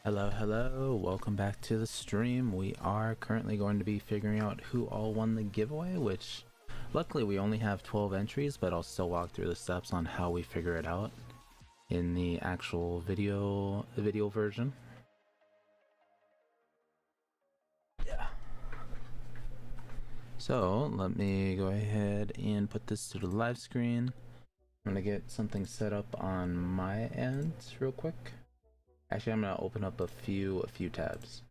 Hello, welcome back to the stream. We are currently going to be figuring out who all won the giveaway, which luckily we only have 12 entries, but I'll still walk through the steps on how we figure it out in the actual video version. Yeah. So let me go ahead and put this to the live screen. I'm gonna get something set up on my end real quick. Actually, I'm gonna open up a few tabs.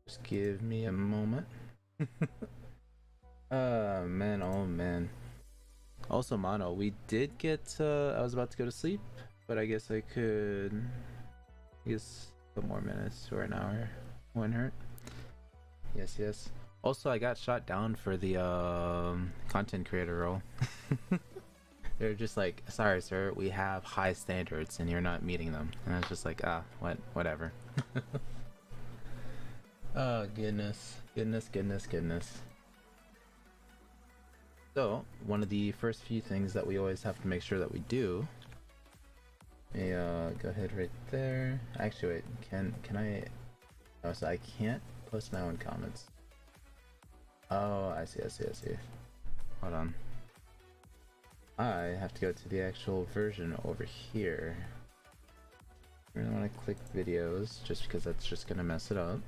Just give me a moment. Oh man. Also, Mono, we did get, I was about to go to sleep, but I guess I could, a couple more minutes or an hour wouldn't hurt. Yes. Also, I got shot down for the, content creator role. They're just like, sorry sir, we have high standards and you're not meeting them. And I was just like, whatever. Oh goodness. So, one of the first few things that we always have to make sure that we do, go ahead right there. Actually wait, can I, oh, so I can't post my own comments. Oh, I see. Hold on. I have to go to the actual version over here. I really want to click videos just because that's just gonna mess it up.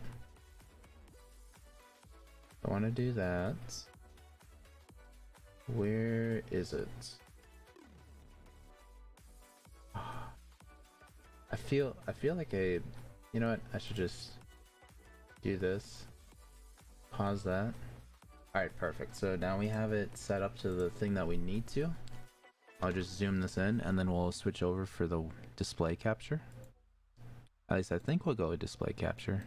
I want to do that. Where is it? I feel like you know what? I should just do this. Pause that. Alright, perfect. So now we have it set up to the thing that we need to. I'll just zoom this in and then we'll switch over for the display capture. At least I think we'll go with display capture.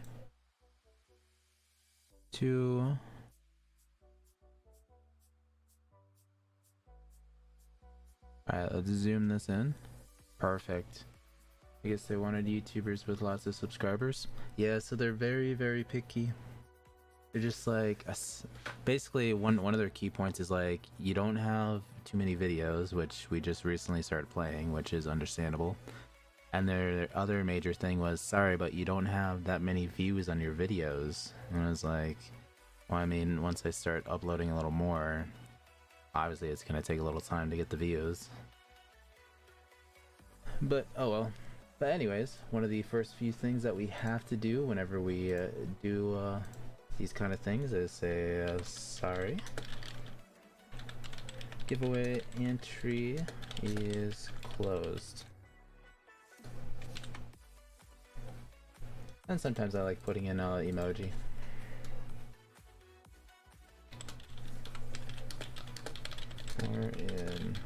Alright, let's zoom this in. Perfect. I guess they wanted YouTubers with lots of subscribers. Yeah, so they're very picky. They're just like, basically one of their key points is like, you don't have too many videos, which we just recently started playing, which is understandable. And their other major thing was, sorry, but you don't have that many views on your videos. And I was like, well, I mean, once I start uploading a little more, obviously it's gonna take a little time to get the views. But, oh well. But anyways, one of the first few things that we have to do whenever we do these kind of things is say, sorry. Giveaway entry is closed. And sometimes I like putting in an emoji. Or in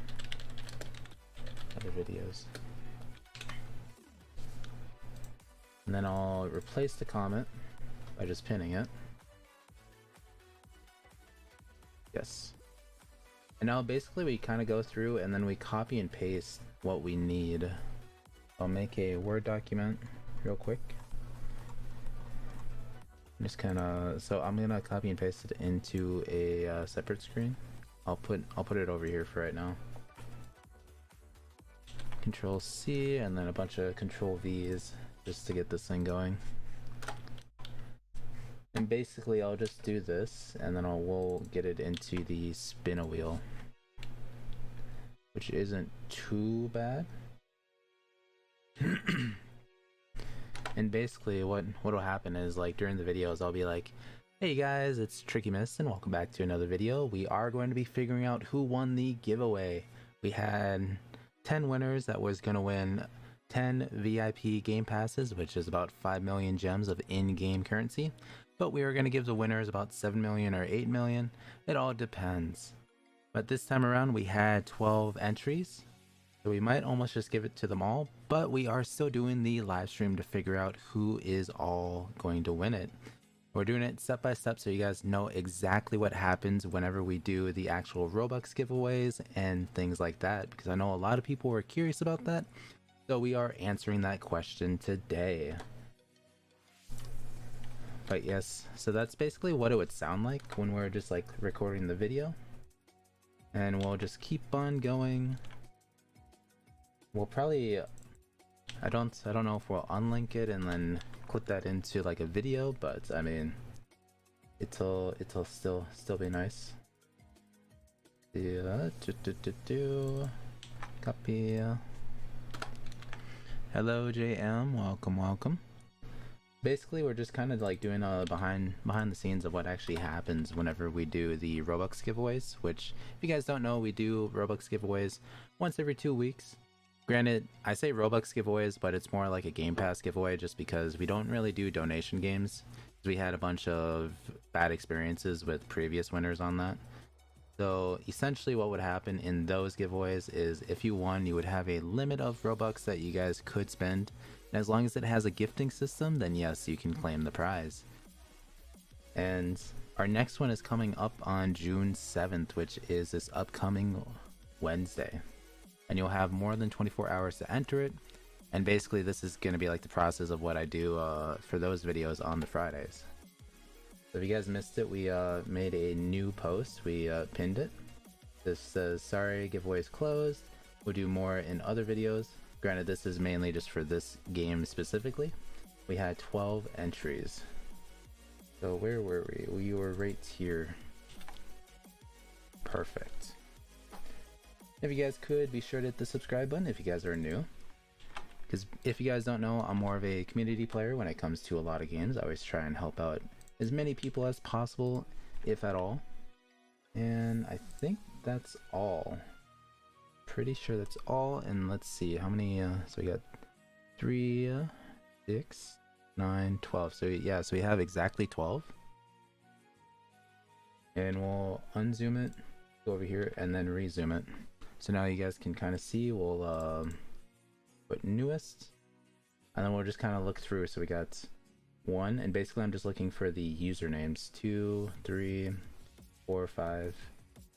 other videos. And then I'll replace the comment by just pinning it. Yes. And now basically we kind of go through and then we copy and paste what we need. I'll make a Word document real quick. Just kind of, so I'm gonna copy and paste it into a separate screen. I'll put it over here for right now. Control C and then a bunch of Control V's just to get this thing going. And basically I'll just do this and then we'll get it into the spin a wheel, which isn't too bad. And basically what'll happen is, like, during the videos I'll be like, hey guys, it's TrickyMist and welcome back to another video. We are going to be figuring out who won the giveaway. We had 10 winners that was going to win 10 VIP game passes, which is about 5 million gems of in-game currency. But we are going to give the winners about 7 million or 8 million. It all depends. But this time around we had 12 entries. So we might almost just give it to them all, but we are still doing the live stream to figure out who is all going to win it. We're doing it step by step so you guys know exactly what happens whenever we do the actual Robux giveaways and things like that, because I know a lot of people were curious about that. So we are answering that question today. But yes, so that's basically what it would sound like when we're just like recording the video. And we'll just keep on going. We'll probably, I don't know if we'll unlink it and then clip that into like a video, but I mean, it'll still be nice. Yeah, copy. Hello JM, welcome. Basically, we're just kind of like doing a behind the scenes of what actually happens whenever we do the Robux giveaways, which if you guys don't know, we do Robux giveaways once every 2 weeks. Granted, I say Robux giveaways, but it's more like a Game Pass giveaway just because we don't really do donation games. We had a bunch of bad experiences with previous winners on that. So essentially what would happen in those giveaways is if you won, you would have a limit of Robux that you guys could spend. And as long as it has a gifting system, then yes, you can claim the prize. And our next one is coming up on June 7th, which is this upcoming Wednesday. And you'll have more than 24 hours to enter it. And basically this is going to be like the process of what I do for those videos on the Fridays. So if you guys missed it, we made a new post. We pinned it. This says, sorry, giveaway is closed. We'll do more in other videos. Granted, this is mainly just for this game specifically. We had 12 entries. So where were we? We were right here. Perfect. If you guys could, be sure to hit the subscribe button if you guys are new. Because if you guys don't know, I'm more of a community player when it comes to a lot of games. I always try and help out as many people as possible, if at all. And I think that's all. Pretty sure that's all. And let's see how many, so we got 3, 6, 9, 12. So yeah, so we have exactly 12. And we'll unzoom it, go over here, and then rezoom it. So now you guys can kind of see. We'll put newest, and then we'll just kind of look through. So we got 1, and basically I'm just looking for the usernames. 2, 3, 4, 5,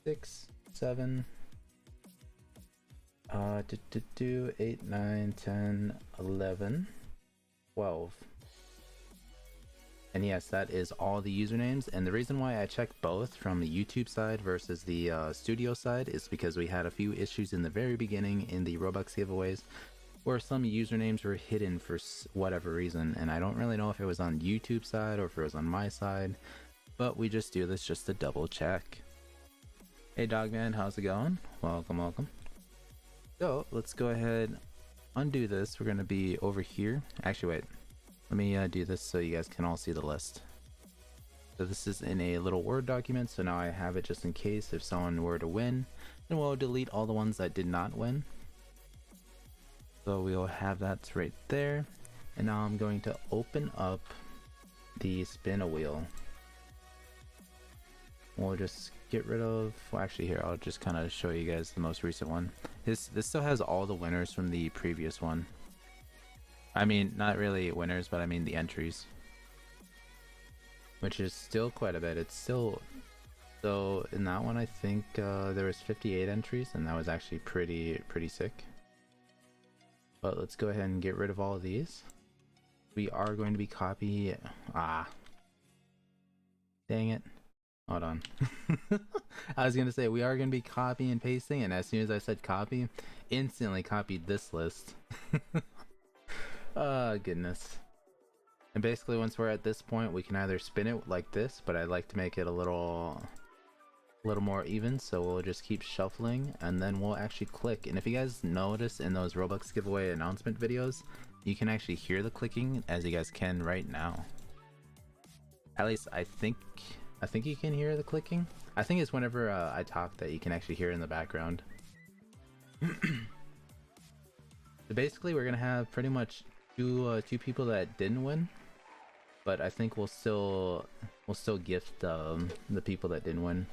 6, 7, 8, 9, 10, 11, 12. And yes, that is all the usernames. And the reason why I checked both from the YouTube side versus the studio side is because we had a few issues in the very beginning in the Robux giveaways where some usernames were hidden for whatever reason. And I don't really know if it was on YouTube side or if it was on my side, but we just do this just to double check. Hey Dogman, how's it going? Welcome. So let's go ahead, undo this. We're going to be over here. Actually, wait. Let me do this so you guys can all see the list. So this is in a little Word document, so now I have it just in case if someone were to win. Then we'll delete all the ones that did not win. So we'll have that right there. And now I'm going to open up the spin a wheel. We'll just get rid of, well actually here, I'll just kind of show you guys the most recent one. This still has all the winners from the previous one. I mean, not really winners, but I mean the entries. Which is still quite a bit. It's still... So in that one I think there was 58 entries, and that was actually pretty sick. But let's go ahead and get rid of all of these. We are going to be copy... Dang it. Hold on. I was going to say we are going to be copy and pasting, and as soon as I said copy, instantly copied this list. Goodness. And basically once we're at this point, we can either spin it like this, but I'd like to make it a little more even, so we'll just keep shuffling and then we'll actually click. And if you guys notice in those Robux giveaway announcement videos, you can actually hear the clicking as you guys can right now. At least I think you can hear the clicking. I think it's whenever I talk that you can actually hear in the background. So basically we're gonna have pretty much two people that didn't win, but I think we'll still gift the people that didn't win.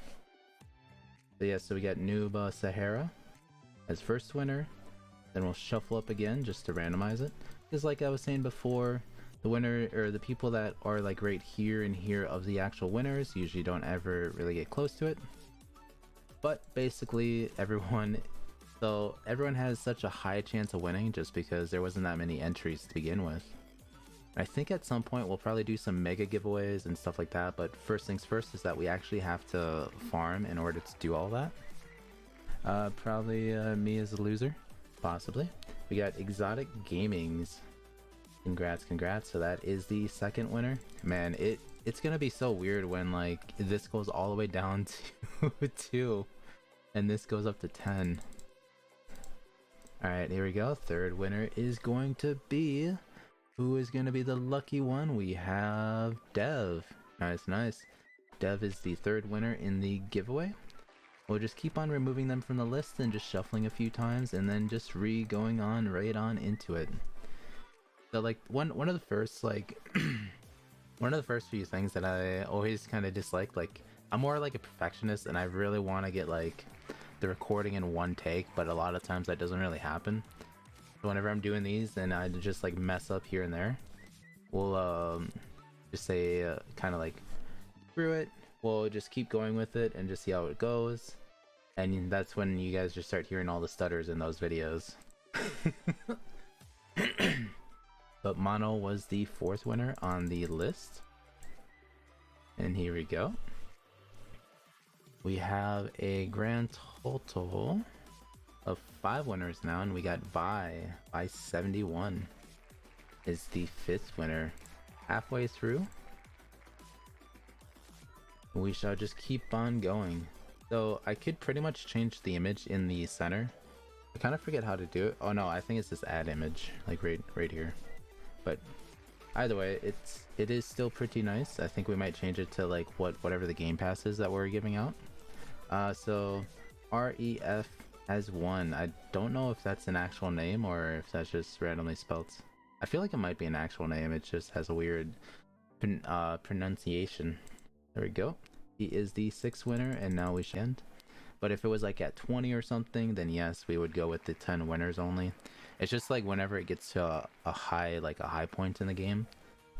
So yeah, so we got Noob Sahara as first winner. Then we'll shuffle up again just to randomize it. Because like I was saying before, the winner or the people that are like right here and here of the actual winners usually don't ever really get close to it. But basically everyone has such a high chance of winning just because there wasn't that many entries to begin with. I think at some point we'll probably do some mega giveaways and stuff like that, but first things first is that we actually have to farm in order to do all that. Probably me as a loser, possibly. we got Exotic Gamings. Congrats. So that is the second winner. Man, it's gonna be so weird when like this goes all the way down to 2 and this goes up to 10. Alright, here we go. Third winner is going to be... Who is going to be the lucky one? We have Dev. Nice. Dev is the third winner in the giveaway. We'll just keep on removing them from the list and just shuffling a few times and then just going on right on into it. So like one of the first like one of the first few things that I always kind of dislike, like I'm more like a perfectionist and I really want to get like the recording in one take, but a lot of times that doesn't really happen. So whenever I'm doing these and I just like mess up here and there, we'll just say kind of like screw it, we'll just keep going with it and just see how it goes. And that's when you guys just start hearing all the stutters in those videos. But Mono was the fourth winner on the list. And here we go. We have a grand total of 5 winners now, and we got by 71 is the 5th winner. Halfway through, we shall just keep on going. So I could pretty much change the image in the center. I kind of forget how to do it. Oh no, I think it's this add image, like right here. But either way, it is still pretty nice. I think we might change it to like whatever the game pass is that we're giving out. So REF has won. I don't know if that's an actual name or if that's just randomly spelled. I feel like it might be an actual name. It just has a weird pronunciation. There we go. He is the 6th winner, and now we should end. But if it was like at 20 or something, then yes, we would go with the 10 winners only. It's just like whenever it gets to a high point in the game,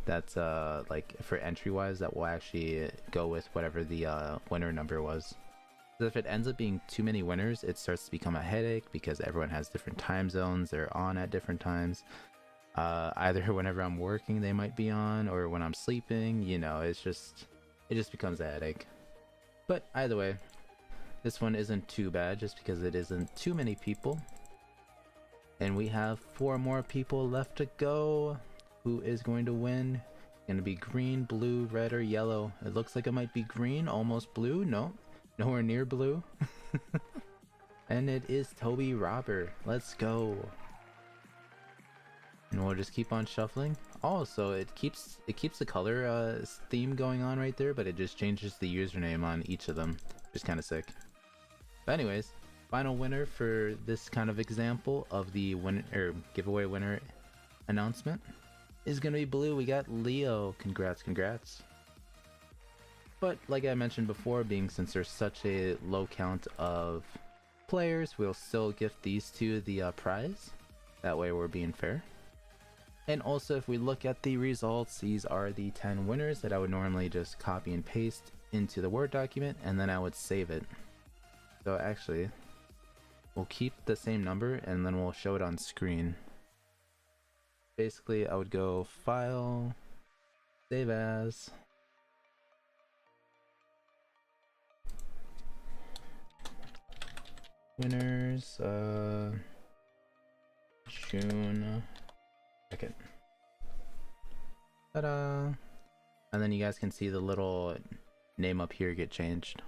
that's like for entry wise, that will actually go with whatever the winner number was. So if it ends up being too many winners, it starts to become a headache because everyone has different time zones. They're on at different times. Either whenever I'm working they might be on, or when I'm sleeping, you know, it just becomes a headache. But either way, this one isn't too bad just because it isn't too many people. And we have 4 more people left to go. Who is going to win? It's going to be green, blue, red, or yellow. It looks like it might be green, almost blue. No, nowhere near blue. And it is Toby Robber. Let's go. And we'll just keep on shuffling. Oh, so it keeps the color theme going on right there, but it just changes the username on each of them. Just kind of sick. But anyways, final winner for this kind of example of the giveaway winner announcement is gonna be blue. We got Leo. Congrats. But like I mentioned before, since there's such a low count of players, we'll still gift these two the prize. That way we're being fair. And also, if we look at the results, these are the 10 winners that I would normally just copy and paste into the Word document, and then I would save it. So actually, we'll keep the same number and then we'll show it on screen. Basically, I would go File, Save As, winners, June 2nd. Ta-da! And then you guys can see the little name up here get changed.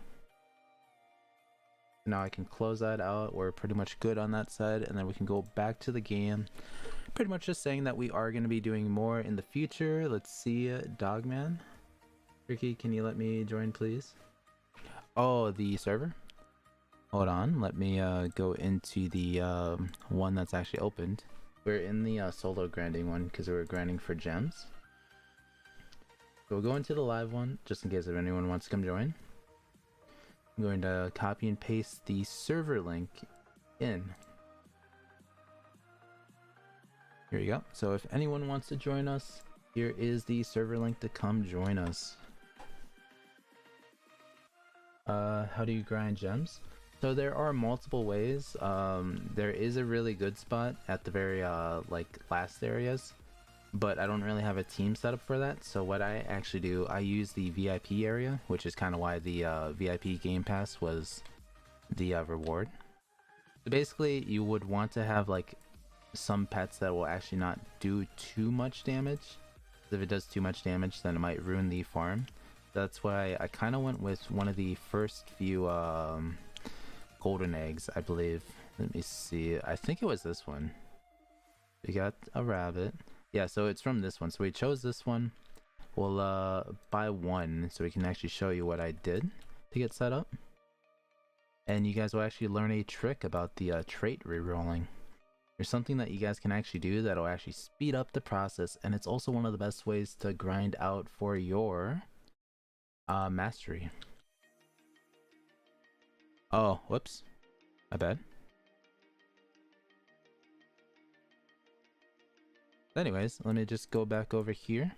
Now I can close that out. We're pretty much good on that side, and then we can go back to the game. Pretty much just saying that we are going to be doing more in the future. Let's see, Dogman. Tricky, can you let me join, please? Oh, the server? Hold on, let me go into the one that's actually opened. We're in the solo grinding one because we're grinding for gems. So we'll go into the live one just in case if anyone wants to come join. I'm going to copy and paste the server link in. Here you go. So if anyone wants to join us, here is the server link to come join us. How do you grind gems? So there are multiple ways. There is a really good spot at the very like last areas, but I don't really have a team set up for that. So what I actually do, I use the VIP area, which is kind of why the VIP Game Pass was the reward. So basically, you would want to have like some pets that will actually not do too much damage. If it does too much damage, then it might ruin the farm. That's why I kind of went with one of the first few golden eggs, I believe. Let me see. I think it was this one. We got a rabbit. Yeah, so it's from this one. So we chose this one. We'll buy one so we can actually show you what I did to get set up. And you guys will actually learn a trick about the trait rerolling. There's something that you guys can actually do that'll actually speed up the process, and it's also one of the best ways to grind out for your mastery. Oh, whoops. My bad. Anyways, let me just go back over here.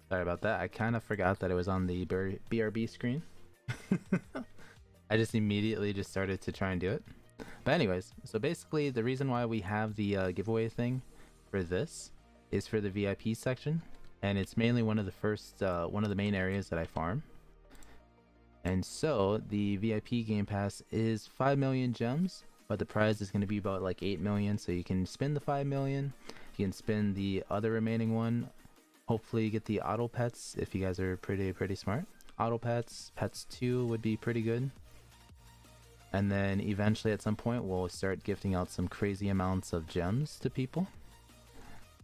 Sorry about that. I kind of forgot that it was on the BRB screen. I just immediately just started to try and do it. But anyways, so basically the reason why we have the giveaway thing for this is for the VIP section, and it's mainly one of the first, one of the main areas that I farm. And so the VIP game pass is 5 million gems, but the prize is going to be about like 8 million. So you can spin the 5 million, you can spin the other remaining one. Hopefully you get the auto pets if you guys are pretty smart. Auto pets, pets 2 would be pretty good. And then eventually at some point we'll start gifting out some crazy amounts of gems to people.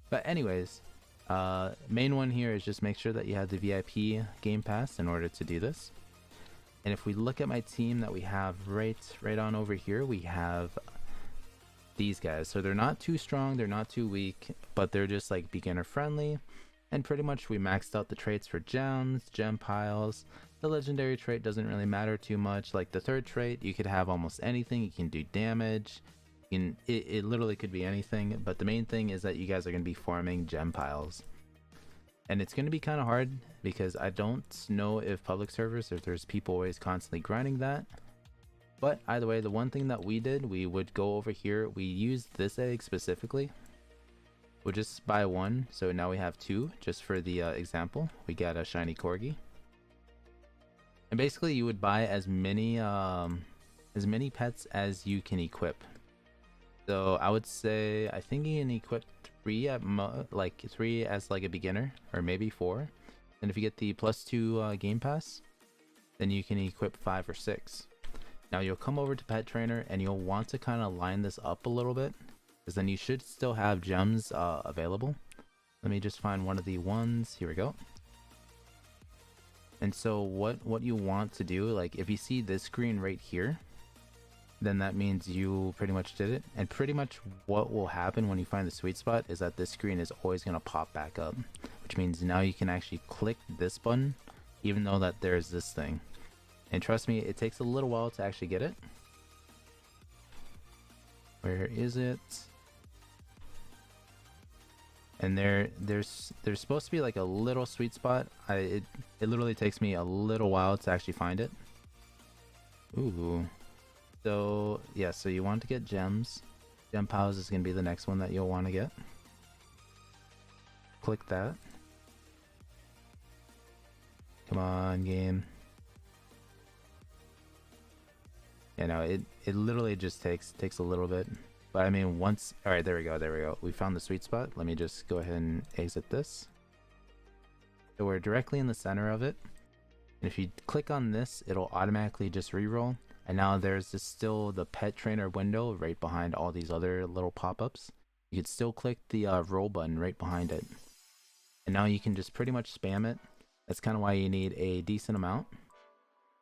But anyways, main one here is just make sure that you have the VIP game pass in order to do this. And if we look at my team that we have right on over here, we have these guys. So they're not too strong, they're not too weak, but they're just like beginner friendly. And pretty much we maxed out the traits for gems, gem piles. The legendary trait doesn't really matter too much. Like the third trait, you could have almost anything. You can do damage. It literally could be anything. But the main thing is that you guys are going to be farming gem piles. And it's going to be kind of hard because I don't know if public servers, if there's people always constantly grinding that. But either way, the one thing that we did, we would go over here. We used this egg specifically. We'll just buy one. So now we have 2 just for the example. We got a shiny corgi. And basically you would buy as many pets as you can equip. So I would say, I think you can equip 3 at like 3 as like a beginner, or maybe 4. And if you get the +2 game pass, then you can equip 5 or 6. Now you'll come over to pet trainer and you'll want to kind of line this up a little bit, because then you should still have gems available. Let me just find one of the ones. Here we go. And so what you want to do, like if you see this screen right here, then that means you pretty much did it. And pretty much what will happen when you find the sweet spot is that this screen is always going to pop back up, which means now you can actually click this button, even though that there's this thing. And trust me, it takes a little while to actually get it. Where is it? And there's supposed to be like a little sweet spot. It literally takes me a little while to actually find it. Ooh. So yeah, so you want to get gems. Gem piles is gonna be the next one that you'll want to get. Click that. Come on, game. You know, it literally just takes a little bit. But I mean, once... Alright, there we go. We found the sweet spot. Let me just go ahead and exit this. So we're directly in the center of it. And if you click on this, it'll automatically just reroll. And now there's still the pet trainer window right behind all these other little pop-ups. You could still click the roll button right behind it. And now you can just pretty much spam it. That's kind of why you need a decent amount.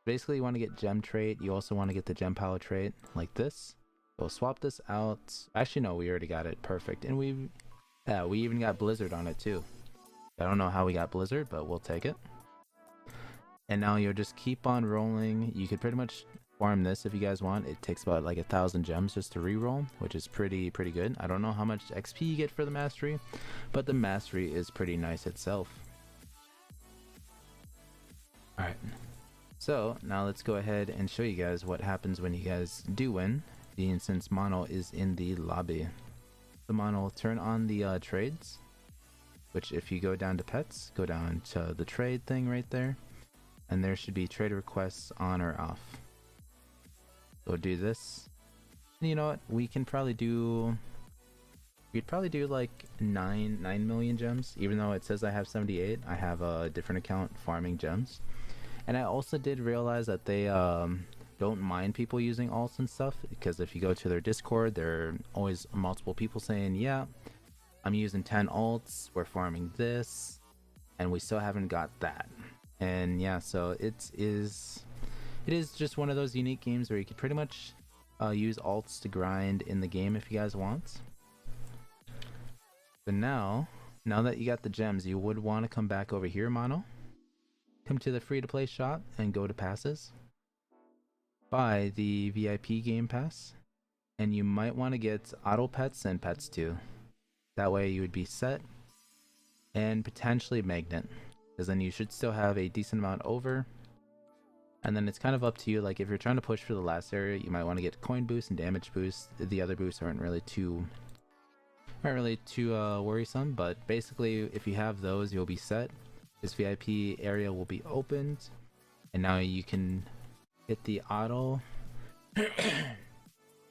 Basically, you want to get gem trait. You also want to get the gem power trait like this. We'll swap this out. Actually, no, we already got it. Perfect. And we even got Blizzard on it too. I don't know how we got Blizzard, but we'll take it. And now you'll just keep on rolling. You could pretty much farm this if you guys want. It takes about like 1,000 gems just to reroll, which is pretty good. I don't know how much XP you get for the mastery, but the mastery is pretty nice itself. Alright. So now let's go ahead and show you guys what happens when you guys do win. Since Mono is in the lobby. The Mono will turn on the trades, which if you go down to pets, go down to the trade thing right there, and there should be trade requests on or off. So do this. And you know what? We can probably do You'd probably do like 9 million gems, even though it says I have 78. I have a different account farming gems. And I also did realize that they don't mind people using alts and stuff, because if you go to their Discord, there are always multiple people saying, yeah, I'm using 10 alts, we're farming this, and we still haven't got that. And yeah, so it is just one of those unique games where you could pretty much use alts to grind in the game if you guys want. But now that you got the gems, you would want to come back over here, Mono. Come to the free-to-play shop and go to passes. Buy the VIP game pass. And you might want to get auto pets and pets too. That way you would be set. And potentially magnet. Because then you should still have a decent amount over. And then it's kind of up to you. Like if you're trying to push for the last area, you might want to get coin boost and damage boost. The other boosts aren't really too worrisome, but basically if you have those, you'll be set. This VIP area will be opened, and now you can hit the auto.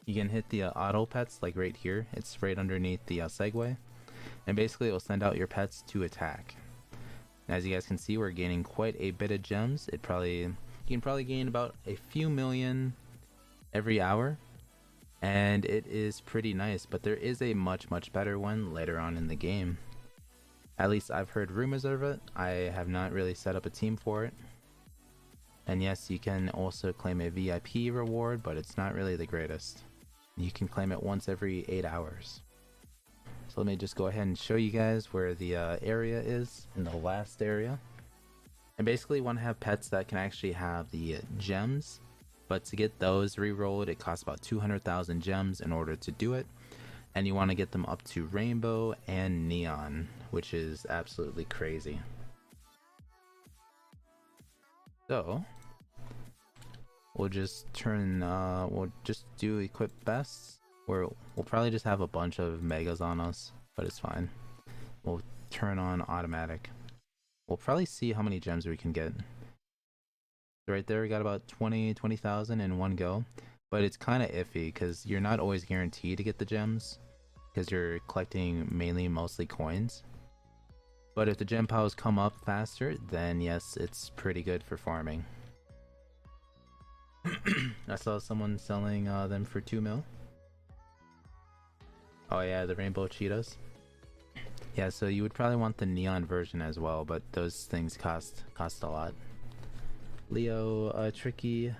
You can hit the auto pets like right here. It's right underneath the segue, and basically it will send out your pets to attack. And as you guys can see, we're gaining quite a bit of gems. You can probably gain about a few million every hour, and it is pretty nice. But there is a much better one later on in the game. At least I've heard rumors of it. I have not really set up a team for it. And yes, you can also claim a VIP reward, but it's not really the greatest. You can claim it once every 8 hours. So let me just go ahead and show you guys where the area is in the last area. And basically you want to have pets that can actually have the gems, but to get those re-rolled, it costs about 200,000 gems in order to do it. And you want to get them up to rainbow and neon, which is absolutely crazy. So we'll just we'll just do equip bests, where we'll probably just have a bunch of megas on us, but it's fine. We'll turn on automatic. We'll probably see how many gems we can get. Right there we got about 20,000 in one go, but it's kind of iffy because you're not always guaranteed to get the gems because you're collecting mostly coins. But if the gem piles come up faster, then yes, it's pretty good for farming. I saw someone selling them for 2 mil. Oh yeah, the rainbow cheetahs. Yeah, so you would probably want the neon version as well, but those things cost a lot. Leo, Tricky,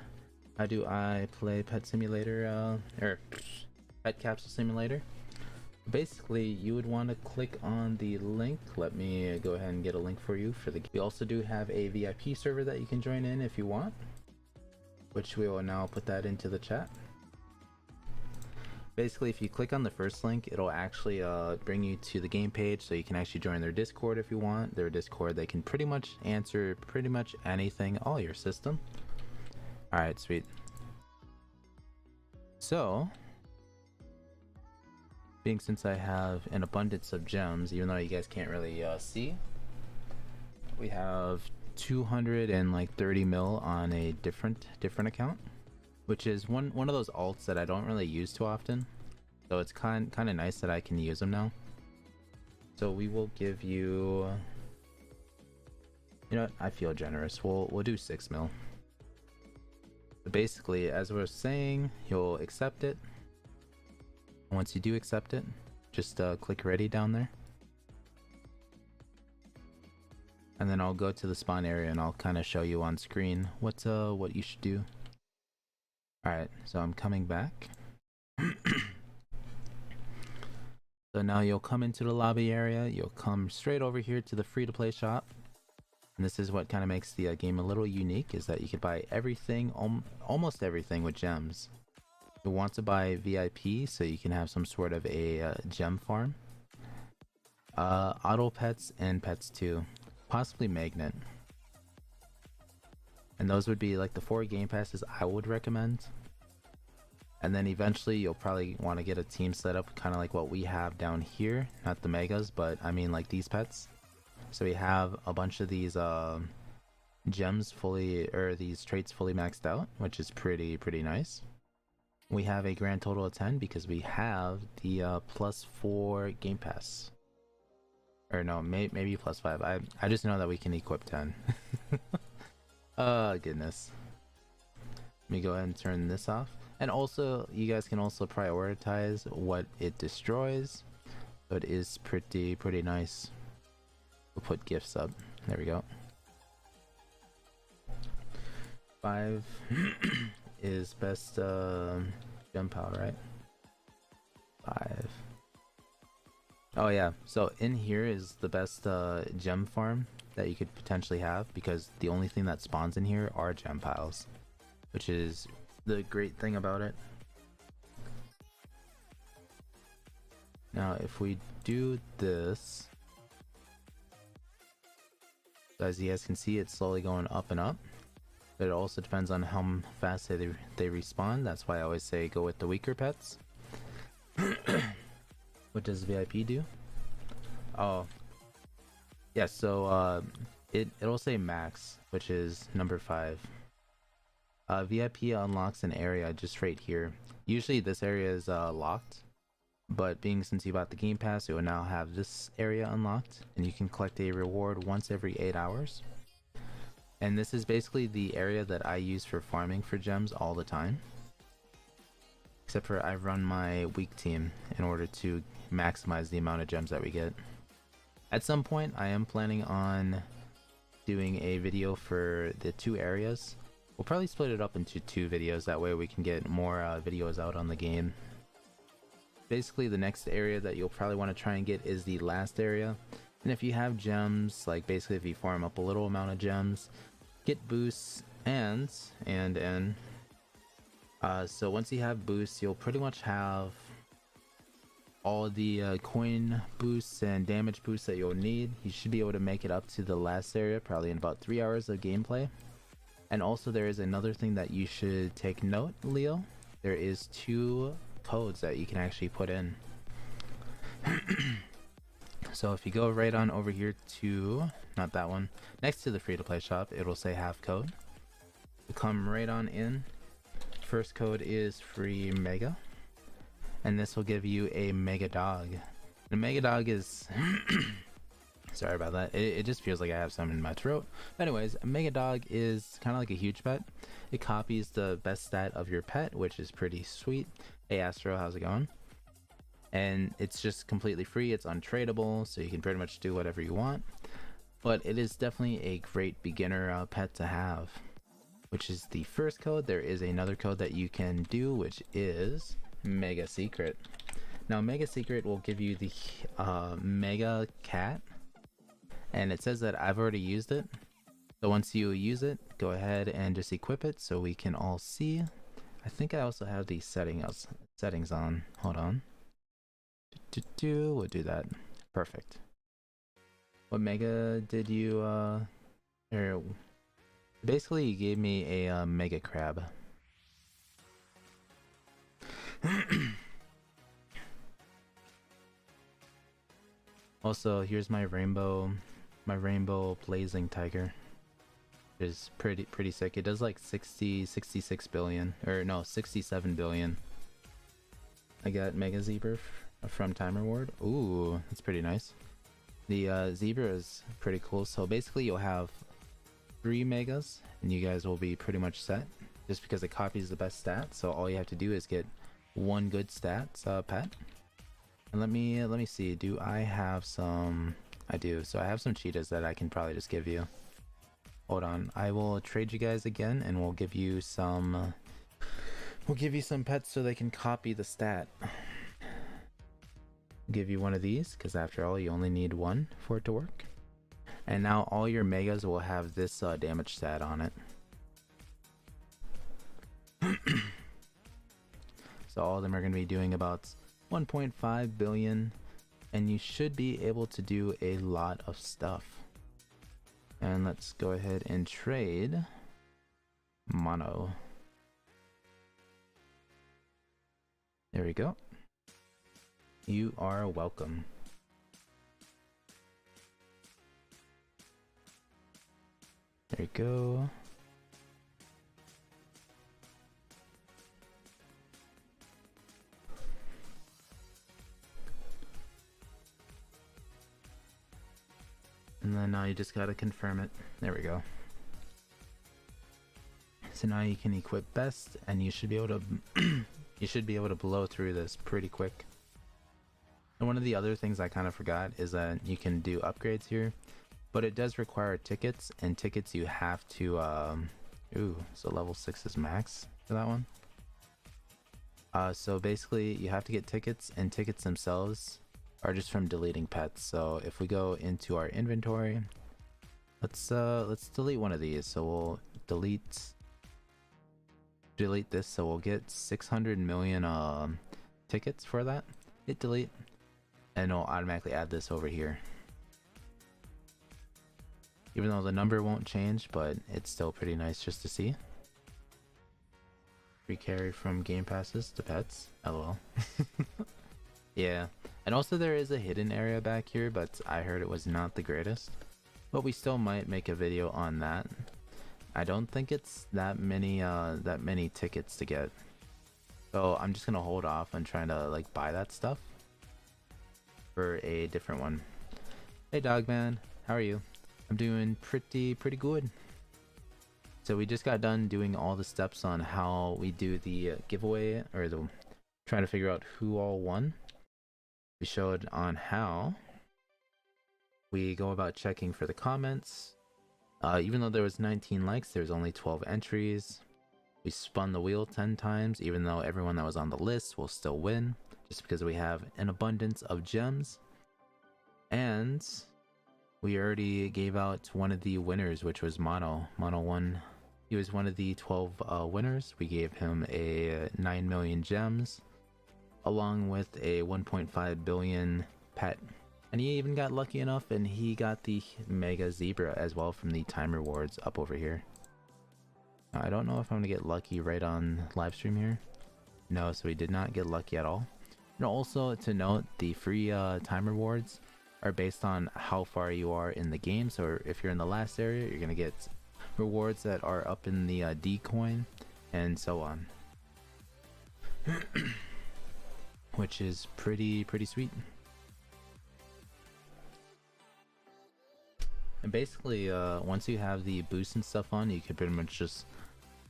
how do I play Pet Simulator, or Pet Capsule Simulator? Basically, you would want to click on the link. Let me go ahead and get a link for you for the. We also do have a VIP server that you can join in if you want, which we will now put that into the chat. Basically, if you click on the first link, it'll actually bring you to the game page, so you can actually join their Discord if you want. Their Discord, they can pretty much answer pretty much anything, all your system. Alright, sweet. So, being since I have an abundance of gems, even though you guys can't really see, we have 230 mil on a different account, which is one of those alts that I don't really use too often, so it's kind of nice that I can use them now. So we will give you, you know what, I feel generous. We'll do 6 mil. So basically, as we're saying, you'll accept it. Once you do accept it, just click ready down there. And then I'll go to the spawn area and I'll kind of show you on screen what you should do. Alright, so I'm coming back. So now you'll come into the lobby area, you'll come straight over here to the free-to-play shop. And this is what kind of makes the game a little unique, is that you can buy everything, almost everything with gems. You'll want to buy VIP so you can have some sort of a gem farm. Auto pets and pets too. Possibly magnet. And those would be like the 4 game passes I would recommend. And then eventually you'll probably want to get a team set up kind of like what we have down here. Not the megas, but I mean like these pets. So we have a bunch of these gems fully, or these traits fully maxed out, which is pretty nice. We have a grand total of 10 because we have the +4 game pass. Or no, maybe +5. I just know that we can equip 10. Oh goodness. Let me go ahead and turn this off. And also, you guys can also prioritize what it destroys. So it is pretty nice. We'll put gifts up. There we go. 5 is best gem powder, right? 5. Oh yeah, so in here is the best gem farm that you could potentially have, because the only thing that spawns in here are gem piles, which is the great thing about it. Now if we do this, as you guys can see, it's slowly going up and up, but it also depends on how fast they respawn. That's why I always say go with the weaker pets. What does VIP do? Oh yeah, so it'll say max, which is number 5. VIP unlocks an area just right here. Usually this area is locked, but since you bought the game pass, it will now have this area unlocked, and you can collect a reward once every 8 hours. And this is basically the area that I use for farming for gems all the time, except for I run my weak team in order to maximize the amount of gems that we get. At some point I am planning on doing a video for the 2 areas. We'll probably split it up into 2 videos, that way we can get more videos out on the game. Basically the next area that you'll probably want to try and get is the last area, and if you have gems, like basically if you farm up a little amount of gems, get boosts so once you have boosts, you'll pretty much have all the coin boosts and damage boosts that you'll need. You should be able to make it up to the last area probably in about 3 hours of gameplay. And also there is another thing that you should take note, Leo. There is 2 codes that you can actually put in. So if you go right on over here to, not that one, next to the free-to-play shop, it'll say half code. You come right on in. First code is free mega, and this will give you a mega dog. The mega dog is sorry about that, it just feels like I have something in my throat. But anyways, a mega dog is kind of like a huge pet. It copies the best stat of your pet, which is pretty sweet. Hey Astro, how's it going? And it's just completely free, it's untradeable, so you can pretty much do whatever you want. But it is definitely a great beginner pet to have, which is the first code. There is another code that you can do, which is Mega Secret. Now Mega Secret will give you the Mega Cat, and it says that I've already used it. So once you use it, go ahead and just equip it so we can all see. I think I also have the settings on. Hold on. We'll do that. Perfect. What mega did you basically you gave me a mega crab. Also, here's my rainbow blazing tiger. It's pretty sick. It does like 66 billion, or no, 67 billion. I got mega zebra from Time Reward. Ooh, that's pretty nice. The zebra is pretty cool. So basically you'll have 3 megas and you guys will be pretty much set, just because it copies the best stats. So all you have to do is get 1 good stats pet. And let me see, do I have some? I do. So I have some cheetahs that I can probably just give you. Hold on, I will trade you guys again and we'll give you some pets so they can copy the stat. Give you one of these, because after all you only need 1 for it to work. And now all your megas will have this damage stat on it. So all of them are going to be doing about 1.5 billion, and you should be able to do a lot of stuff. And let's go ahead and trade mono. There we go. You are welcome. There you go. And then now you just gotta confirm it. There we go. So now you can equip best, and you should be able to you should be able to blow through this pretty quick. And one of the other things I kind of forgot is that you can do upgrades here, but it does require tickets, and tickets you have to ooh, so level 6 is max for that one. So basically you have to get tickets, and tickets themselves are just from deleting pets. So if we go into our inventory, let's delete one of these. So we'll delete this, so we'll get 600 million tickets for that. Hit delete, and it'll automatically add this over here. Even though the number won't change, but it's still pretty nice just to see. Free carry from game passes to pets, lol. Yeah, and also there is a hidden area back here, but I heard it was not the greatest. But we still might make a video on that. I don't think it's that many tickets to get, so I'm just gonna hold off on trying to like buy that stuff for a different one. Hey Dogman, how are you? I'm doing pretty good. So we just got done doing all the steps on how we do the giveaway, or the trying to figure out who all won. We showed on how we go about checking for the comments. Even though there was 19 likes, there's only 12 entries. We spun the wheel 10 times, even though everyone that was on the list will still win, just because we have an abundance of gems. And we already gave out one of the winners, which was Mono. Mono won. He was one of the 12 winners. We gave him a 9 million gems, along with a 1.5 billion pet. And he even got lucky enough, and he got the Mega Zebra as well from the time rewards up over here. I don't know if I'm gonna get lucky right on live stream here. No, so we did not get lucky at all. And also to note, the free time rewards are based on how far you are in the game. So if you're in the last area, you're gonna get rewards that are up in the D coin, and so on. Which is pretty sweet. And basically, once you have the boost and stuff on, you could pretty much just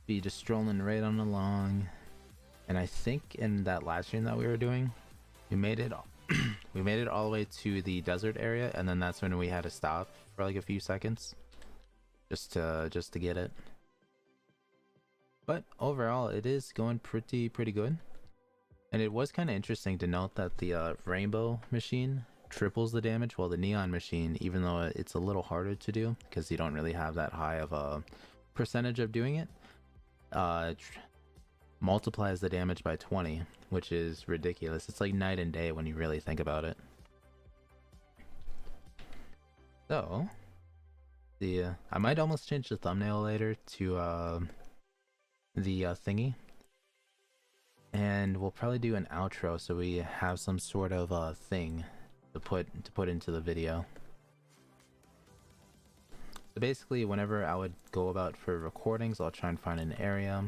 be strolling right on along. And I think in that last stream that we were doing, we made it we made it all the way to the desert area, and then that's when we had to stop for like a few seconds just to get it. But overall, it is going pretty good. And it was kind of interesting to note that the rainbow machine triples the damage, while the neon machine, even though it's a little harder to do because you don't really have that high of a percentage of doing it, multiplies the damage by 20, which is ridiculous. It's like night and day when you really think about it. So I might almost change the thumbnail later to the thingy, and we'll probably do an outro so we have some sort of thing to put into the video. So basically, whenever I would go about for recordings, I'll try and find an area,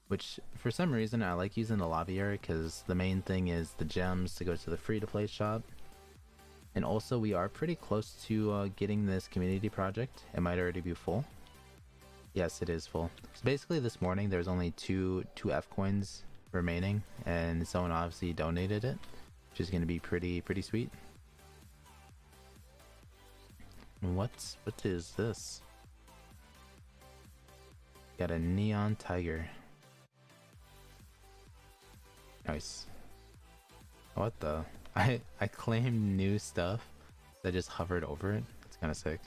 which for some reason I like using the lobby area, because the main thing is the gems to go to the free-to-play shop. And also we are pretty close to getting this community project. It might already be full. Yes, it is full. So basically this morning there's only two F coins remaining, and someone obviously donated it, which is going to be pretty sweet. What is this? Got a neon tiger. Nice. What the? I claimed new stuff that just hovered over it. It's kind of sick.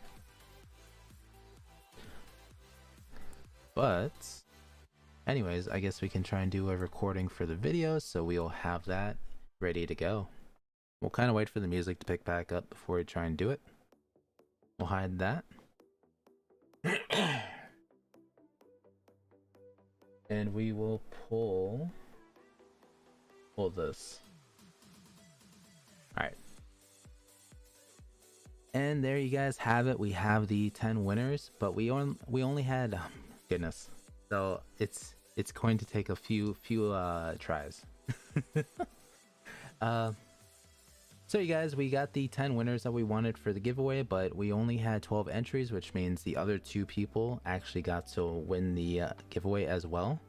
But anyways, I guess we can try and do a recording for the video, so we'll have that ready to go. We'll kind of wait for the music to pick back up before we try and do it. We'll hide that. And we will pull this. Alright. And there you guys have it. We have the 10 winners, but we only had goodness. So it's going to take a few tries. So you guys, we got the 10 winners that we wanted for the giveaway, but we only had 12 entries, which means the other 2 people actually got to win the giveaway as well.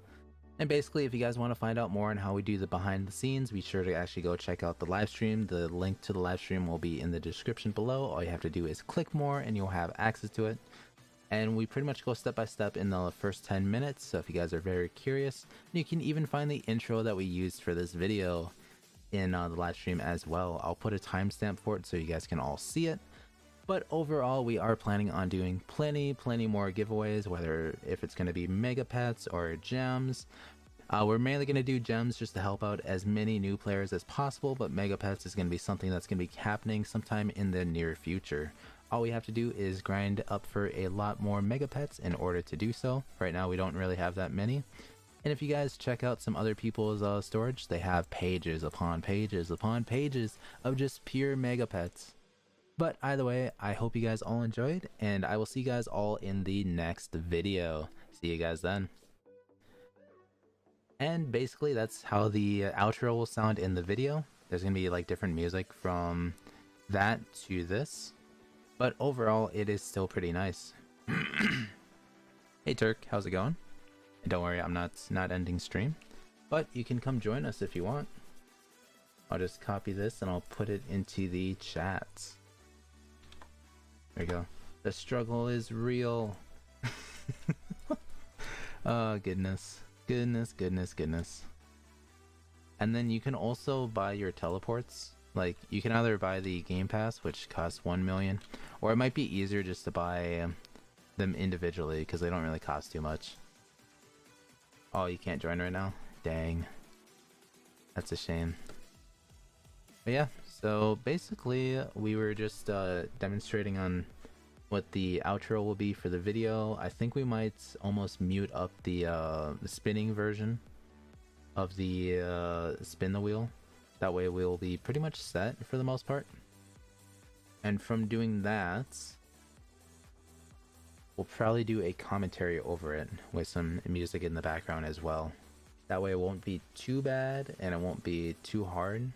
And basically, if you guys want to find out more on how we do the behind the scenes, be sure to actually go check out the live stream. The link to the live stream will be in the description below. All you have to do is click more and you'll have access to it. And we pretty much go step by step in the first 10 minutes. So if you guys are very curious, you can even find the intro that we used for this video in the live stream as well. I'll put a timestamp for it so you guys can all see it. But overall, we are planning on doing plenty more giveaways, whether if it's going to be mega pets or gems. We're mainly going to do gems just to help out as many new players as possible, but mega pets is going to be something that's going to be happening sometime in the near future. All we have to do is grind up for a lot more mega pets in order to do so. Right now we don't really have that many. And if you guys check out some other people's storage, they have pages upon pages upon pages of just pure mega pets. But either way, I hope you guys all enjoyed, and I will see you guys all in the next video. See you guys then. And basically that's how the outro will sound in the video. There's gonna be like different music from that to this, but overall it is still pretty nice. Hey Turk, how's it going? And don't worry, I'm not ending stream, but you can come join us if you want. I'll just copy this and I'll put it into the chat. There you go. The struggle is real. Oh goodness. Goodness. And then you can also buy your teleports. Like, you can either buy the Game Pass, which costs 1 million, or it might be easier just to buy them individually because they don't really cost too much. Oh, you can't join right now? Dang. That's a shame. But yeah, so basically we were just demonstrating on what the outro will be for the video. I think we might almost mute up the spinning version of the spin the wheel. That way we'll be pretty much set for the most part. And from doing that, we'll probably do a commentary over it with some music in the background as well. That way it won't be too bad and it won't be too hard.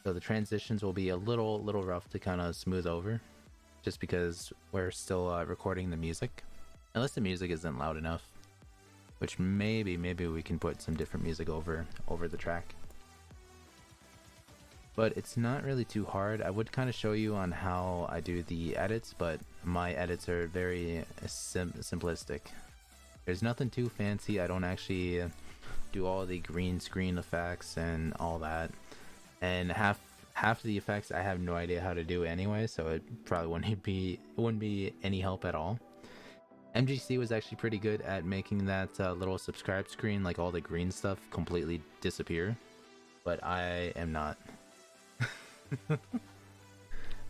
So the transitions will be a little rough to kind of smooth over, just because we're still recording the music. Unless the music isn't loud enough, which maybe we can put some different music over the track. But it's not really too hard. I would kind of show you on how I do the edits, but my edits are very simplistic. There's nothing too fancy. I don't actually do all the green screen effects and all that. And half of the effects I have no idea how to do anyway, so it probably wouldn't be any help at all. MGC was actually pretty good at making that little subscribe screen, like all the green stuff, completely disappear, but I am not.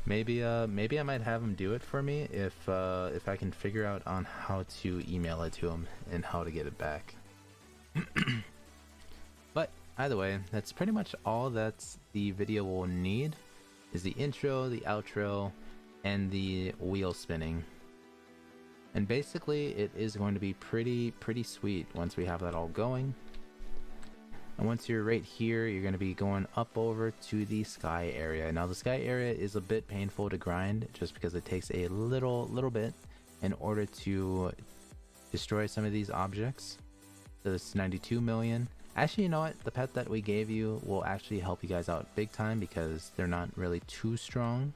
Maybe I might have him do it for me if I can figure out on how to email it to him and how to get it back. But either way, that's pretty much all that the video will need, is the intro, the outro, and the wheel spinning. And basically it is going to be pretty sweet once we have that all going. And once you're right here, you're going to be going up over to the sky area. Now the sky area is a bit painful to grind just because it takes a little bit in order to destroy some of these objects. So this is 92 million. Actually, you know what? The pet that we gave you will actually help you guys out big time because they're not really too strong.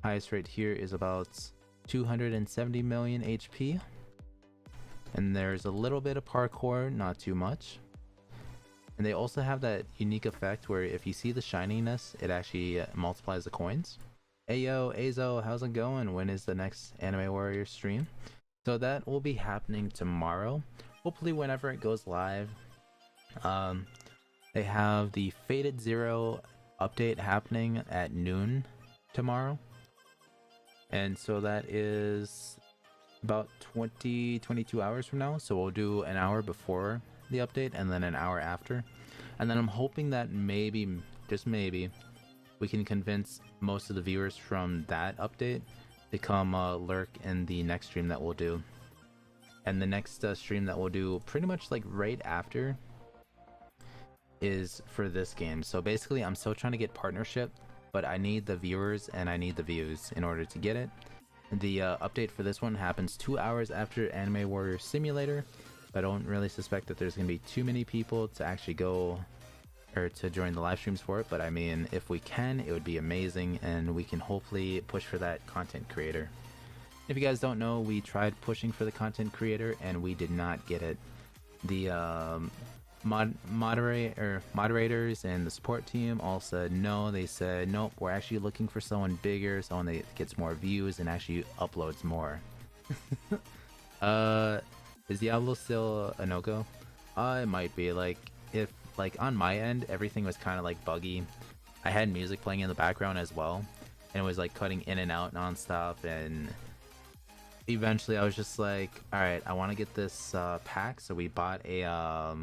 Highest right here is about 270 million HP. And there's a little bit of parkour, not too much. And they also have that unique effect where if you see the shininess, it actually multiplies the coins. Hey yo, Azo, how's it going? When is the next Anime Warrior stream? So that will be happening tomorrow. Hopefully whenever it goes live. They have the Fated Zero update happening at noon tomorrow. And so that is about 22 hours from now. So we'll do an hour before the update and then an hour after. And then I'm hoping that maybe, just maybe, we can convince most of the viewers from that update to come lurk in the next stream that we'll do. And the next stream that we'll do pretty much like right after is for this game. So basically I'm still trying to get partnership, but I need the viewers and I need the views in order to get it. The update for this one happens 2 hours after Anime Warrior Simulator. I don't really suspect that there's going to be too many people to actually go or to join the live streams for it, but I mean, if we can, it would be amazing, and we can hopefully push for that content creator. If you guys don't know, we tried pushing for the content creator and we did not get it. The moderators and the support team all said no. They said nope, we're actually looking for someone bigger, someone that gets more views and actually uploads more. Is Diablo still a no-go? It might be. Like, if like on my end everything was kind of like buggy, I had music playing in the background as well, and it was like cutting in and out nonstop, and eventually I was just like, all right, I want to get this pack. So we bought a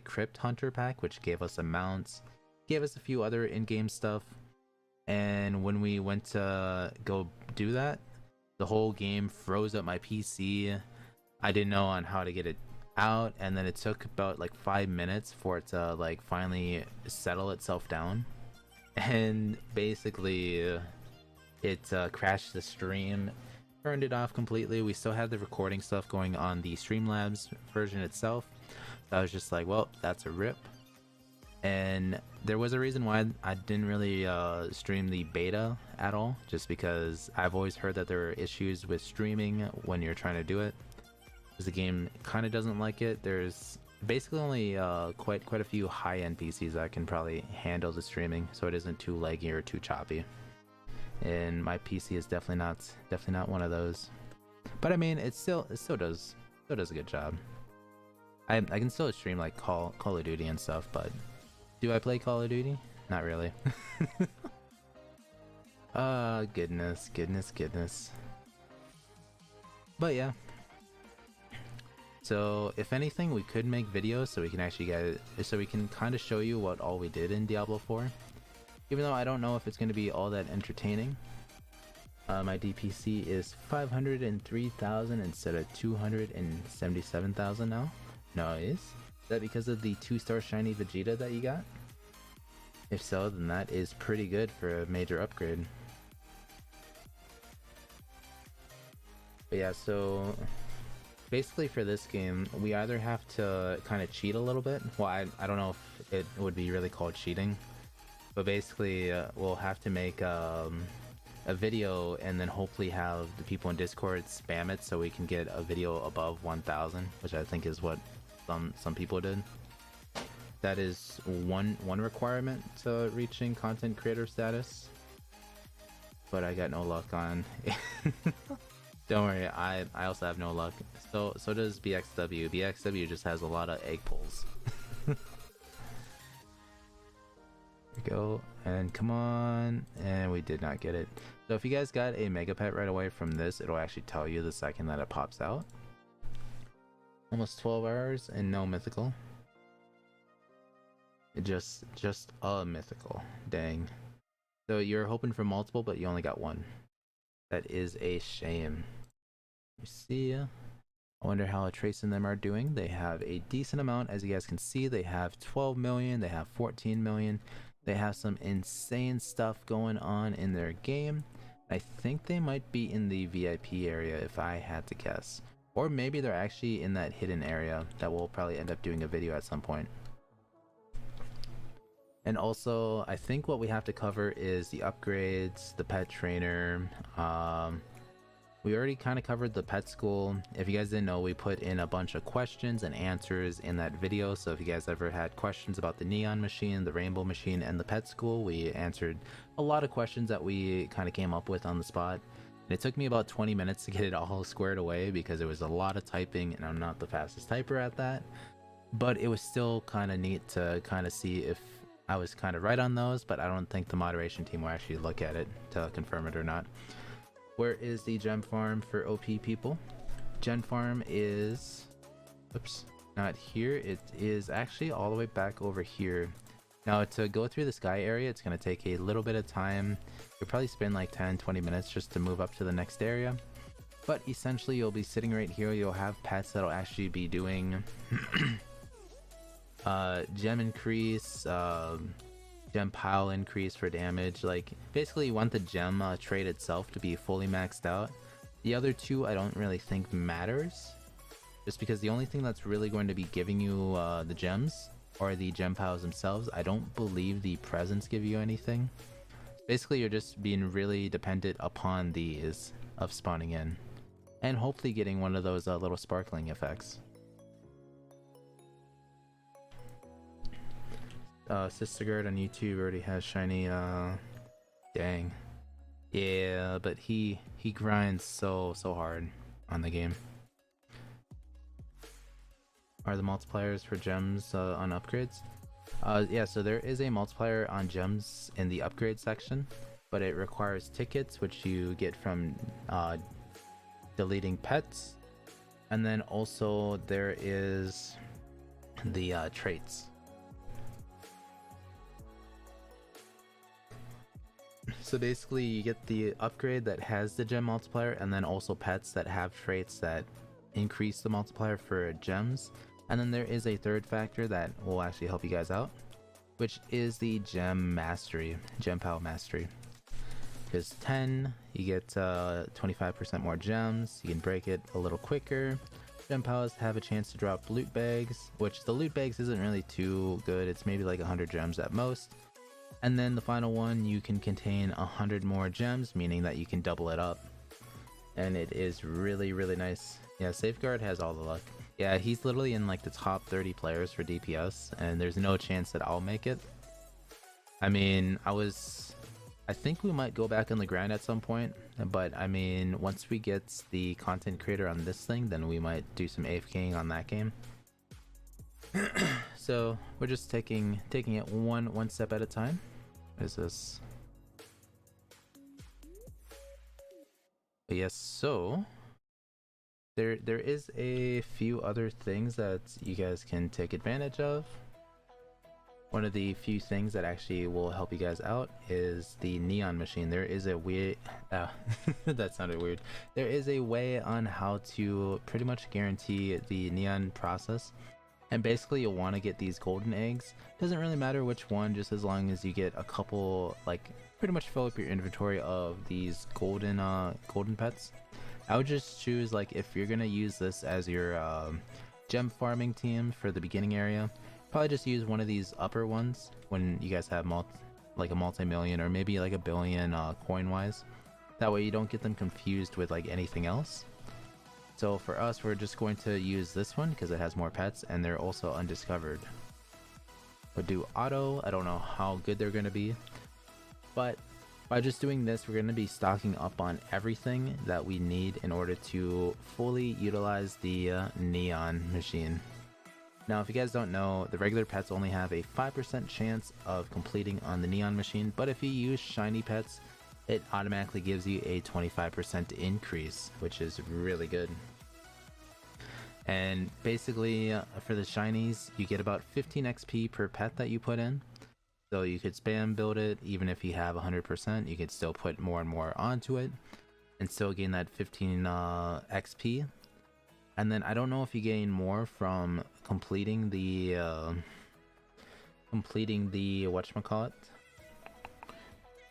Crypt Hunter pack, which gave us a mount, gave us a few other in-game stuff, and when we went to go do that, the whole game froze up my PC. I didn't know on how to get it out, and then it took about like 5 minutes for it to like finally settle itself down, and basically it crashed the stream, turned it off completely. We still had the recording stuff going on the Streamlabs version itself. So I was just like, well, that's a rip. And there was a reason why I didn't really stream the beta at all, just because I've always heard that there are issues with streaming when you're trying to do it, because the game kind of doesn't like it. There's basically only quite a few high-end PCs that can probably handle the streaming, so it isn't too laggy or too choppy. And my PC is definitely not one of those. But I mean, it still does a good job. I can still stream like Call of Duty and stuff, but do I play Call of Duty? Not really. Goodness. But yeah. So if anything, we could make videos so we can actually kind of show you what all we did in Diablo 4. Even though I don't know if it's going to be all that entertaining. My DPC is 503,000 instead of 277,000 now. Nice. Is that because of the 2-star shiny Vegeta that you got? If so, then that is pretty good for a major upgrade. But yeah, so basically for this game, we either have to kind of cheat a little bit. Well, I don't know if it would be really called cheating. But basically, we'll have to make a video and then hopefully have the people in Discord spam it so we can get a video above 1,000, which I think is what some people did. That is one requirement to reaching content creator status. But I got no luck on. Don't worry, I also have no luck. So does BXW. BXW just has a lot of egg pulls. Go and come on, and we did not get it. So if you guys got a mega pet right away from this, it'll actually tell you the second that it pops out. Almost 12 hours and no mythical. Just a mythical. Dang. So you're hoping for multiple, but you only got one. That is a shame. You see, I wonder how Trace and them are doing. They have a decent amount, as you guys can see. They have 12 million, they have 14 million. They have some insane stuff going on in their game. I think they might be in the VIP area if I had to guess. Or maybe they're actually in that hidden area that we'll probably end up doing a video at some point. And also, I think what we have to cover is the upgrades, the pet trainer. We already kind of covered the pet school. If you guys didn't know, we put in a bunch of questions and answers in that video. So if you guys ever had questions about the neon machine, the rainbow machine, and the pet school, we answered a lot of questions that we kind of came up with on the spot. And it took me about 20 minutes to get it all squared away because it was a lot of typing and I'm not the fastest typer at that. But it was still kind of neat to kind of see if I was kind of right on those, but I don't think the moderation team will actually look at it to confirm it or not. Where is the gem farm for OP people? Gem farm is, oops, not here. It is actually all the way back over here. Now to go through the sky area, it's going to take a little bit of time. You'll probably spend like 10-20 minutes just to move up to the next area. But essentially you'll be sitting right here. You'll have pets that'll actually be doing Gem increase, gem pile increase for damage. Like basically you want the gem trait itself to be fully maxed out. The other two I don't really think matters, just because the only thing that's really going to be giving you the gems or the gem piles themselves. I don't believe the presents give you anything. Basically you're just being really dependent upon these of spawning in and hopefully getting one of those little sparkling effects. Sistergard on YouTube already has shiny. Dang. Yeah, but he grinds so hard on the game. Are the multipliers for gems on upgrades? Yeah, so there is a multiplier on gems in the upgrade section, but it requires tickets, which you get from deleting pets, and then also there is the traits. So basically you get the upgrade that has the gem multiplier, and then also pets that have traits that increase the multiplier for gems. And then there is a third factor that will actually help you guys out, which is the gem mastery, gem pile mastery. Because 10, you get 25% more gems, you can break it a little quicker. Gem piles have a chance to drop loot bags, which the loot bags isn't really too good, it's maybe like 100 gems at most. And then the final one, you can contain 100 more gems, meaning that you can double it up. And it is really nice. Yeah, Safeguard has all the luck. Yeah, he's literally in like the top 30 players for DPS, and there's no chance that I'll make it. I mean, I think we might go back on the grind at some point, but I mean, once we get the content creator on this thing, then we might do some AFKing on that game. So we're just taking it one step at a time. What is this? But yes, so there is a few other things that you guys can take advantage of. One of the few things that actually will help you guys out is the neon machine. There is a way that sounded weird. There is a way on how to pretty much guarantee the neon process. And basically you'll want to get these golden eggs. Doesn't really matter which one, just as long as you get a couple, like pretty much fill up your inventory of these golden pets. I would just choose, like, if you're gonna use this as your gem farming team for the beginning area, probably just use one of these upper ones when you guys have like a multi-million or maybe like a billion coin wise. That way you don't get them confused with like anything else. So for us, we're just going to use this one because it has more pets and they're also undiscovered. We'll do auto. I don't know how good they're going to be, but by just doing this, we're going to be stocking up on everything that we need in order to fully utilize the neon machine. Now, if you guys don't know, the regular pets only have a 5% chance of completing on the neon machine, but if you use shiny pets, it automatically gives you a 25% increase, which is really good. And basically, for the shinies, you get about 15 XP per pet that you put in. So you could spam build it, even if you have 100%, you could still put more and more onto it and still gain that 15 XP. And then I don't know if you gain more from completing the whatchamacallit,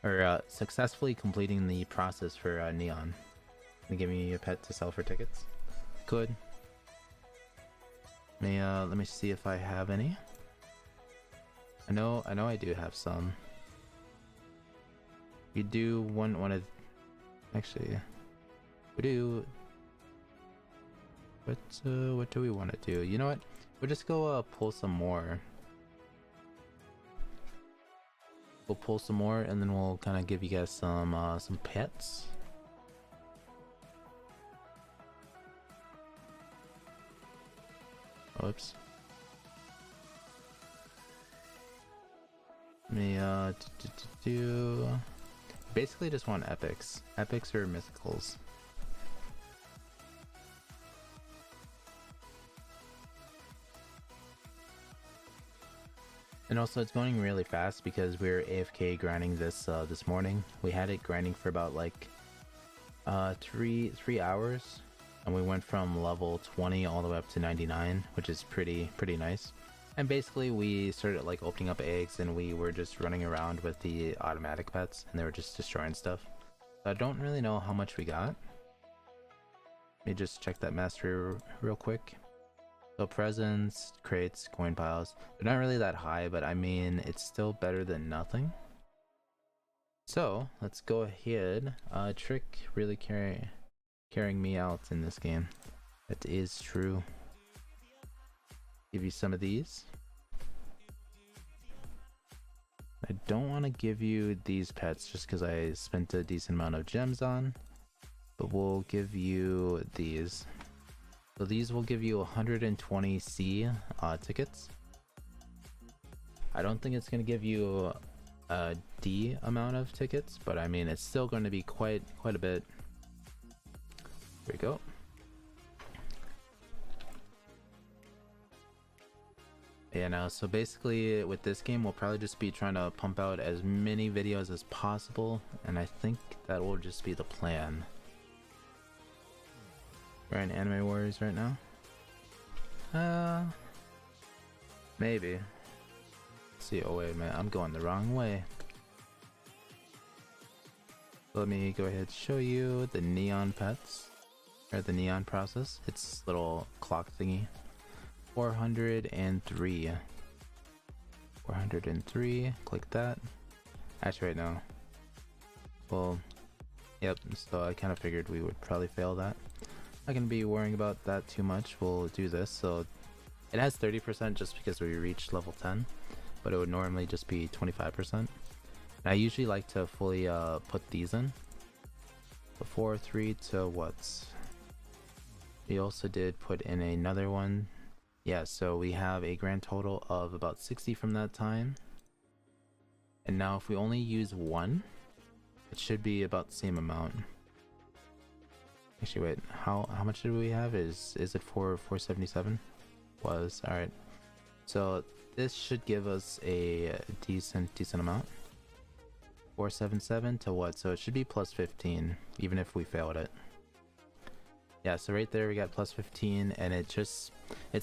or successfully completing the process for neon. Can you give me a pet to sell for tickets? Could. Let me see if I have any. I know I do have some. We do one of, actually, we do. What do we want to do? You know what? We'll just go pull some more. We'll pull some more, and then we'll kind of give you guys some pets. Oops. Basically just want epics. Epics or mythicals. And also it's going really fast because we're AFK grinding this this morning. We had it grinding for about like 3 hours, and we went from level 20 all the way up to 99, which is pretty nice. And basically we started like opening up eggs and we were just running around with the automatic pets and they were just destroying stuff. So I don't really know how much we got. Let me just check that mastery real quick. So presents, crates, coin piles. They're not really that high, but I mean, it's still better than nothing. So let's go ahead. Trick really carrying me out in this game. That is true. Give you some of these. I don't want to give you these pets just because I spent a decent amount of gems on, but we'll give you these. So these will give you 120 C tickets. I don't think it's going to give you a D amount of tickets, but I mean it's still going to be quite a bit. Here we go. Yeah, no, so basically with this game we'll probably just be trying to pump out as many videos as possible, and I think that will just be the plan. We're in Anime Warriors right now? Maybe. Let's see, oh wait a minute, I'm going the wrong way. Let me go ahead and show you the neon pets, or the neon process. It's this little clock thingy. 403. 403, click that. Actually right now. Well, yep, so I kind of figured we would probably fail that. Not gonna be worrying about that too much. We'll do this. So it has 30% just because we reached level 10, but it would normally just be 25%. And I usually like to fully put these in. Before 3 to what? We also did put in another one. Yeah, so we have a grand total of about 60 from that time. And now if we only use one, it should be about the same amount. Actually, wait, how much did we have? Is it 477? Was, alright. So this should give us a decent amount. 477 to what? So it should be plus 15, even if we failed it. Yeah, so right there we got plus 15, and it's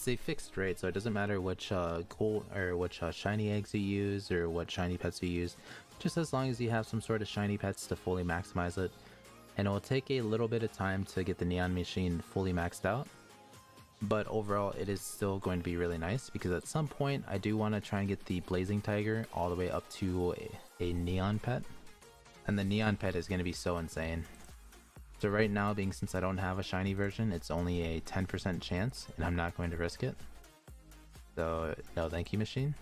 a fixed rate, so it doesn't matter which gold or which shiny eggs you use or what shiny pets you use, just as long as you have some sort of shiny pets to fully maximize it. And it will take a little bit of time to get the neon machine fully maxed out, but overall it is still going to be really nice, because at some point I do want to try and get the blazing tiger all the way up to a neon pet, and the neon pet is going to be so insane. So right now, being since I don't have a shiny version, it's only a 10% chance, and I'm not going to risk it. So, no thank you, machine.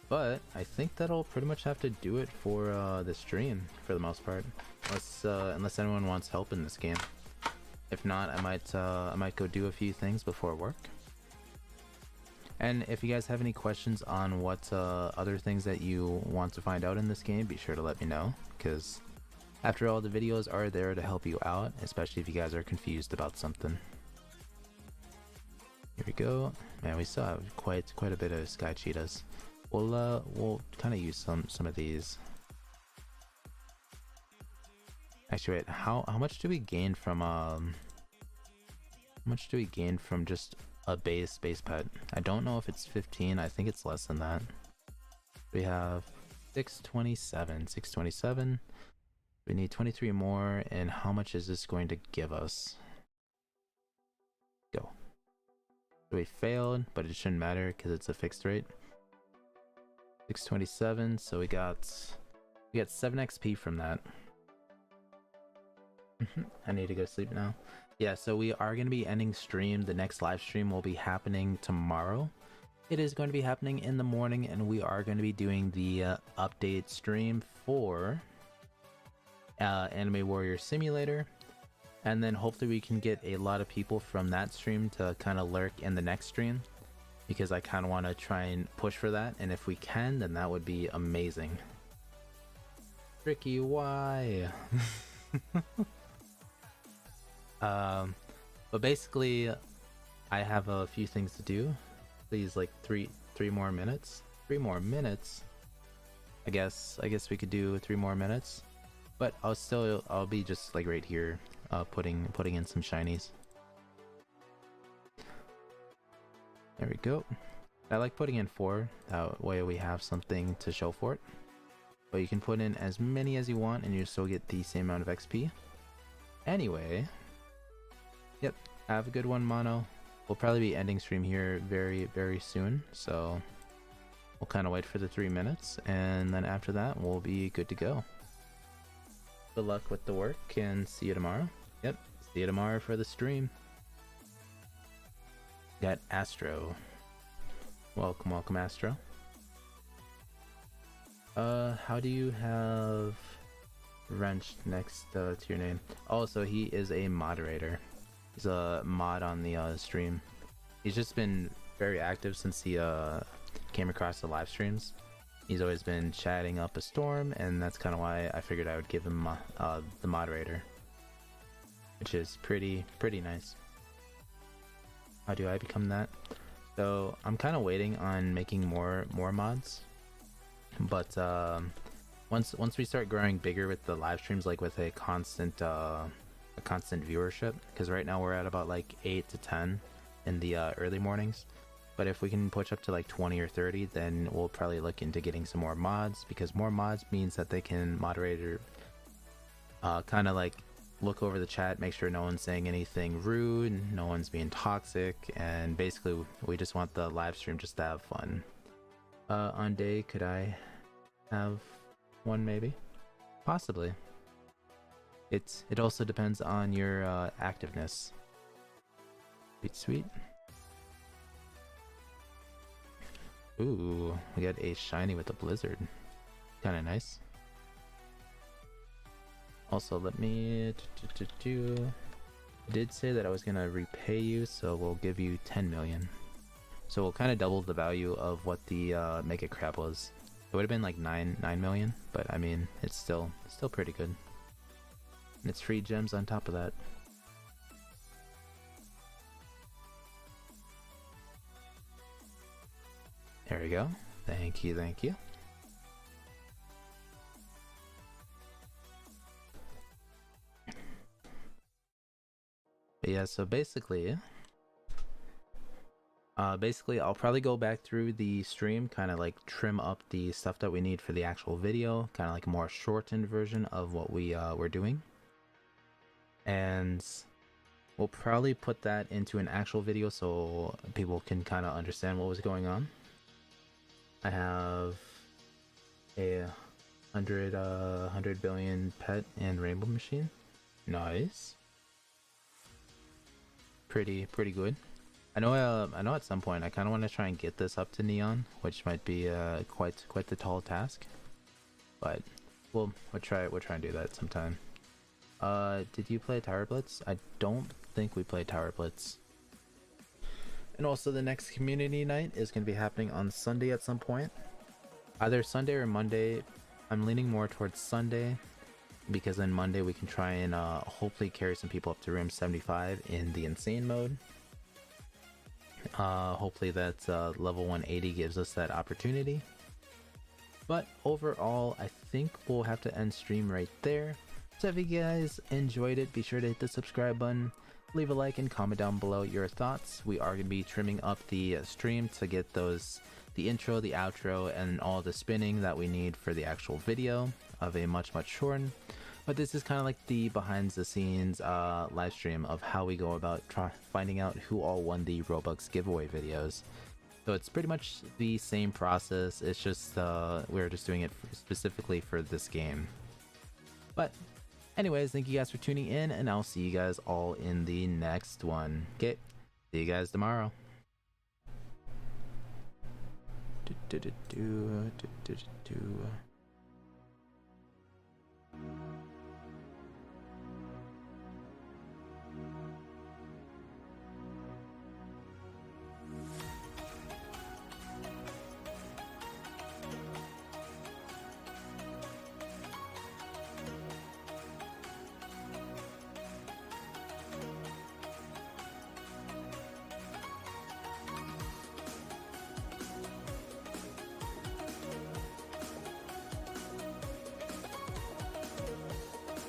But I think that'll pretty much have to do it for the stream, for the most part. Unless anyone wants help in this game. If not, I might go do a few things before work. And if you guys have any questions on what other things that you want to find out in this game, be sure to let me know, because after all, the videos are there to help you out, especially if you guys are confused about something. Here we go. Man, we still have quite a bit of sky cheetahs. We'll kind of use some of these. Actually, wait, how much do we gain from just a base pet? I don't know if it's 15. I think it's less than that. We have 627. We need 23 more, and how much is this going to give us? Go. So we failed, but it shouldn't matter because it's a fixed rate. 627, so we got 7 XP from that. I need to go sleep now. Yeah, so we are going to be ending stream. The next live stream will be happening tomorrow. It is going to be happening in the morning, and we are going to be doing the update stream for Anime Warrior Simulator, and then hopefully we can get a lot of people from that stream to kind of lurk in the next stream, because I kind of want to try and push for that, and if we can, then that would be amazing. Tricky, why? But basically I have a few things to do. Please, like three more minutes. 3 more minutes. I guess we could do 3 more minutes. But I'll be just like right here, putting in some shinies. There we go. I like putting in 4, that way we have something to show for it. But you can put in as many as you want and you still get the same amount of XP. Anyway, yep, have a good one, Mono. We'll probably be ending stream here very, very soon, so we'll kind of wait for the 3 minutes, and then after that, we'll be good to go. Good luck with the work, and see you tomorrow. Yep, see you tomorrow for the stream. Got Astro. Welcome, welcome, Astro. How do you have Wrench next to your name? Oh, so he is a moderator. He's a mod on the stream. He's just been very active since he came across the live streams. He's always been chatting up a storm, and that's kind of why I figured I would give him the moderator, which is pretty nice. How do I become that? So I'm kind of waiting on making more mods, but once we start growing bigger with the live streams, like with a constant viewership, because right now we're at about like 8 to 10 in the early mornings. But if we can push up to like 20 or 30, then we'll probably look into getting some more mods, because more mods means that they can moderate or kind of like look over the chat, make sure no one's saying anything rude, no one's being toxic, and basically we just want the live stream just to have fun. On day, could I have one maybe? Possibly. It also depends on your activeness. Sweet. Ooh, we got a shiny with a blizzard. Kinda nice. Also, let me I did say that I was gonna repay you, so we'll give you 10 million. So we'll kind of double the value of what the Mega Crab was. It would have been like 9 million, but I mean, it's still pretty good. And it's free gems on top of that. There we go. Thank you, thank you. But yeah, so basically I'll probably go back through the stream, kind of like trim up the stuff that we need for the actual video, kind of like a more shortened version of what we're doing. And we'll probably put that into an actual video so people can kind of understand what was going on. I have a 100 billion pet and rainbow machine. Nice. Pretty good. I know at some point I kind of want to try and get this up to neon, which might be quite the tall task, but we'll try and do that sometime. Did you play Tower Blitz? I don't think we played Tower Blitz. And also the next community night is going to be happening on Sunday at some point. Either Sunday or Monday. I'm leaning more towards Sunday, because then Monday we can try and hopefully carry some people up to room 75 in the insane mode. Hopefully that level 180 gives us that opportunity. But overall, I think we'll have to end stream right there. So if you guys enjoyed it, be sure to hit the subscribe button, leave a like, and comment down below your thoughts. We are going to be trimming up the stream to get the intro, the outro, and all the spinning that we need for the actual video of a much shortened. But this is kind of like the behind the scenes live stream of how we go about finding out who all won the Robux giveaway videos. So it's pretty much the same process, it's just we're just doing it specifically for this game. But anyways, thank you guys for tuning in, and I'll see you guys all in the next one. Okay, see you guys tomorrow. Do.